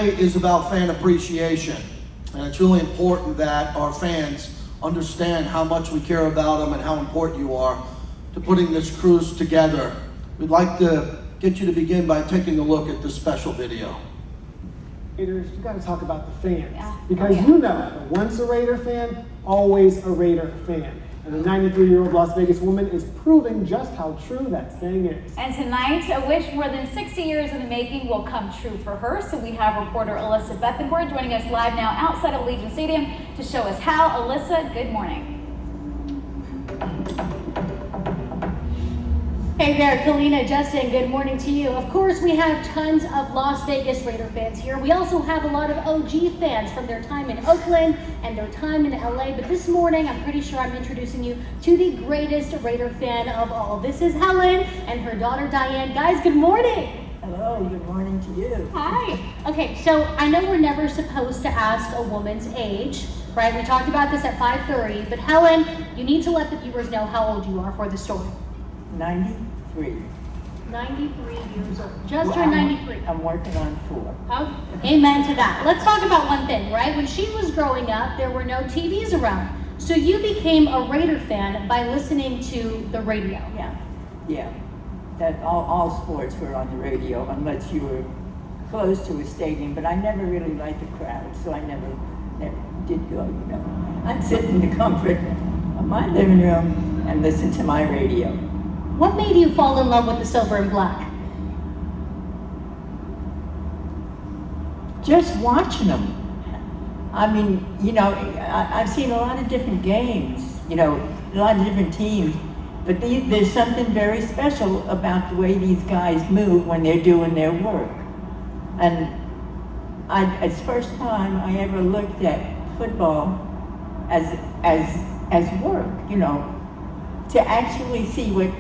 Is about fan appreciation, and it's really important that our fans understand how much we care about them and how important you are to putting this cruise together. We'd like to get you to begin by taking a look at this special video. Raiders, you got to talk about the fans, because you know, once a Raider fan, always a Raider fan. And the 93-year-old Las Vegas woman is proving just how true that saying is. And tonight, a wish more than 60 years in the making will come true for her. So we have reporter Alyssa Bethencourt joining us live now outside of Allegiant Stadium to show us how. Alyssa, good morning. Hey there, Kalina, Justin, good morning to you. Of course, we have tons of Las Vegas Raider fans here. We also have a lot of OG fans from their time in Oakland and their time in LA. But this morning, I'm pretty sure I'm introducing you to the greatest Raider fan of all. This is Helen and her daughter Diane. Guys, good morning. Hello, good morning to you. Hi. Okay, so I know we're never supposed to ask a woman's age, right? We talked about this at 5:30, but Helen, you need to let the viewers know how old you are for the story. 93. 93 years old. Just turned 93. I'm working on 4. Oh, amen to that. Let's talk about one thing, right? When she was growing up, there were no TVs around. So you became a Raider fan by listening to the radio. Yeah. That all sports were on the radio, unless you were close to a stadium. But I never really liked the crowd, so I never did go, you know. I'd sit in the comfort of my living room and listen to my radio. What made you fall in love with the silver and black? Just watching them. I mean, you know, I've seen a lot of different games, you know, a lot of different teams, but there's something very special about the way these guys move when they're doing their work. And it's the first time I ever looked at football as work, you know, to actually see what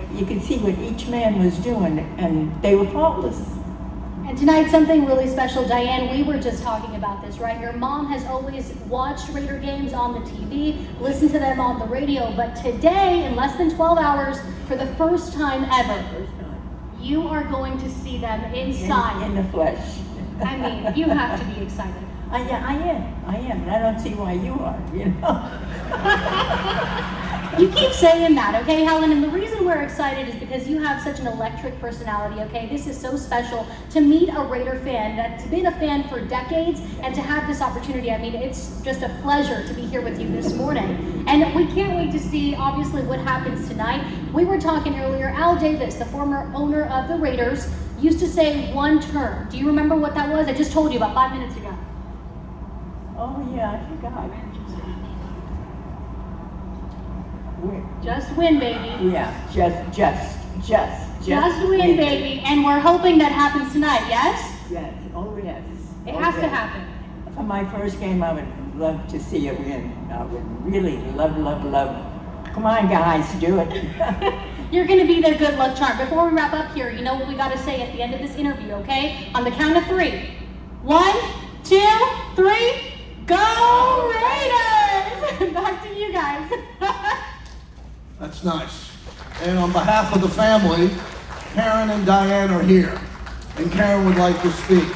each man was doing, and they were faultless. And tonight, something really special. Diane, we were just talking about this, right? Your mom has always watched Raider games on the TV, listened to them on the radio, but today, in less than 12 hours, for the first time ever, you are going to see them inside. In the flesh. I mean, you have to be excited. I am, and I don't see why you are, you know. You keep saying that, okay, Helen? And the reason we're excited is because you have such an electric personality, okay? This is so special to meet a Raider fan that's been a fan for decades, and to have this opportunity. I mean, it's just a pleasure to be here with you this morning. And we can't wait to see, obviously, what happens tonight. We were talking earlier, Al Davis, the former owner of the Raiders, used to say one term. Do you remember what that was? I just told you about 5 minutes ago. Oh yeah, I forgot. Just win, baby. Yeah, just win, baby. And we're hoping that happens tonight, yes? Yes, oh yes. It has to happen. For my first game, I would love to see it win. I would really love. Come on, guys, do it. You're going to be their good luck charm. Before we wrap up here, you know what we got to say at the end of this interview, okay? On the count of 3. 1, 2, 3. Go Raiders! Back to you guys. That's nice. And on behalf of the family, Karen and Diane are here, and Karen would like to speak.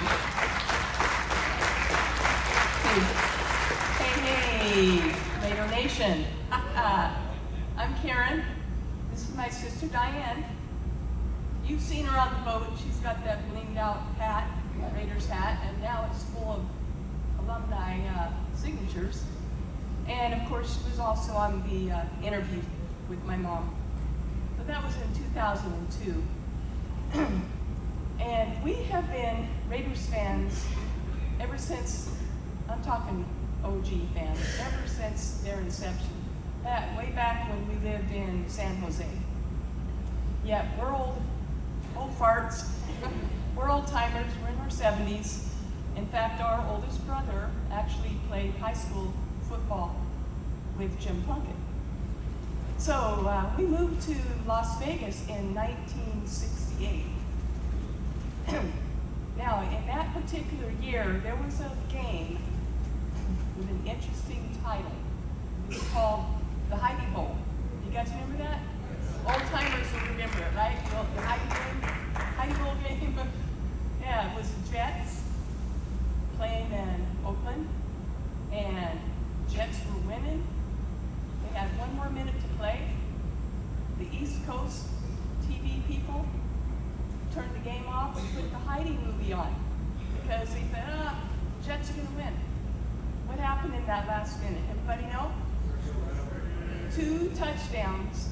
Hey, Raider Nation. I'm Karen. This is my sister Diane. You've seen her on the boat. She's got that blinged out hat, Raiders hat, and now it's full of Alumni signatures. And of course, she was also on the interview with my mom. But that was in 2002. And we have been Raiders fans ever since, I'm talking OG fans, ever since their inception. That way back when we lived in San Jose. Yeah, we're old farts. We're old timers, we're in our 70s. In fact, our oldest brother actually played high school football with Jim Plunkett. So we moved to Las Vegas in 1968. Now, in that particular year, there was a game with an interesting title. It was called the Heidi Bowl. You guys remember that? Old timers will remember it, right? The Heidi Bowl game. Yeah, it was the Jets East Coast TV people turned the game off and put the Heidi movie on because they said, Jets are going to win. What happened in that last minute? Everybody know? 2 touchdowns.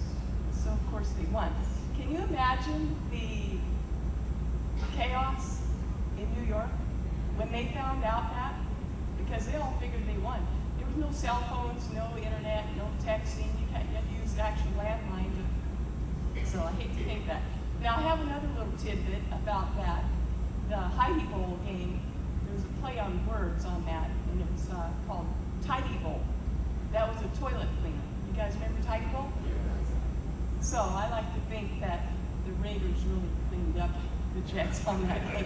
So of course they won. Can you imagine the chaos in New York when they found out that? Because they all figured they won. There was no cell phones, no internet, no texting. You had to use the actual landline. So I hate to think that. Now I have another little tidbit about that. The Heidi Bowl game, there was a play on words on that, and it was called Tidy Bowl. That was a toilet cleaner. You guys remember Tidy Bowl? So I like to think that the Raiders really cleaned up the Jets on that game.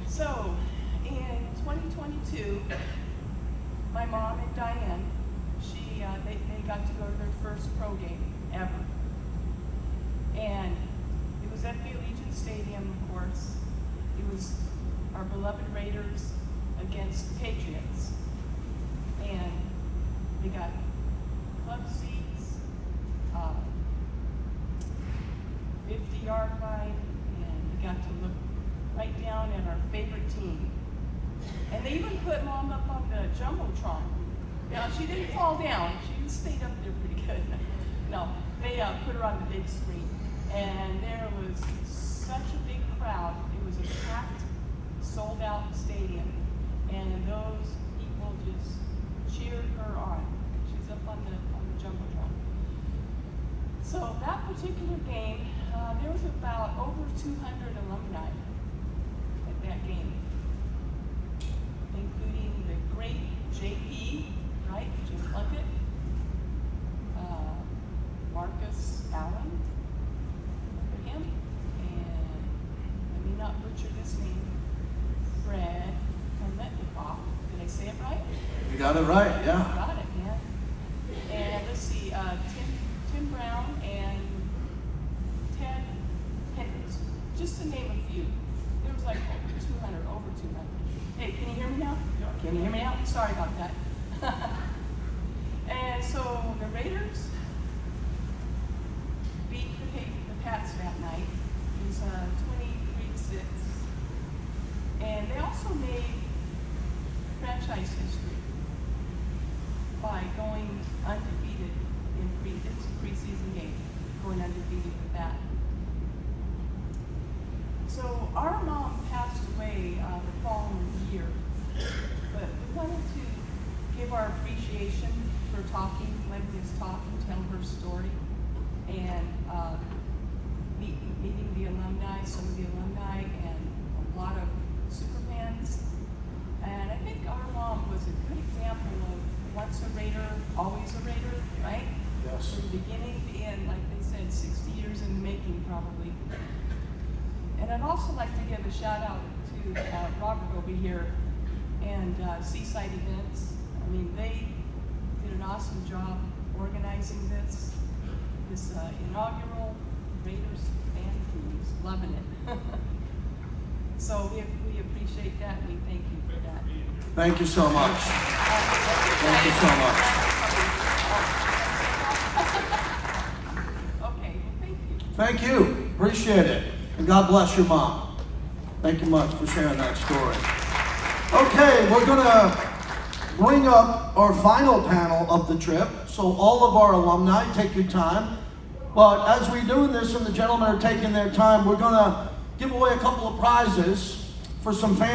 So in 2022, my mom and Diane, they got to go to their first pro game ever. And it was at the Allegiant Stadium, of course. It was our beloved Raiders against the Patriots. And they got club seats, 50-yard line, and we got to look right down at our favorite team. And they even put Mom up on the Jumbotron. Now, she didn't fall down. She stayed up there pretty good. No, they put her on the big screen. And there was such a big crowd. It was a packed, sold-out stadium. And those people just cheered her on. She's up on the Jumbotron. So that particular game, there was about over 200 alumni at that game, including the great JP, right, Jim Plunkett, Marcus Allen, remember him? And let me not butcher this name, Fred Kermetnikoff. Did I say it right? You got it right, yeah. Got it, man. And let's see, Tim Brown and Ted Hendricks, just to name a few. There was like over 200. Hey, can you hear me now? Can you hear me now? Sorry about that. And so the Raiders beat the Pats that night. It was 23-6. And they also made franchise history by going undefeated in preseason game, going undefeated with that. So our mom passed away the following year, but we wanted to give our appreciation for letting us talk and tell her story, and meeting the alumni, some of the alumni, and a lot of super fans. And I think our mom was a good example of once a Raider, always a Raider, right? Yes. From beginning to end, like they said, 60 years in the making, probably. And I'd also like to give a shout out to Robert over here and Seaside Events. I mean, they did an awesome job organizing this inaugural Raiders fan cruise. Loving it. So we appreciate that. We thank you for that. Thank you so much. Thank you so much. Okay, well, thank you. Thank you. Appreciate it. And God bless your mom. Thank you much for sharing that story. Okay, we're going to bring up our final panel of the trip. So all of our alumni, take your time. But as we're doing this and the gentlemen are taking their time, we're going to give away a couple of prizes for some fans.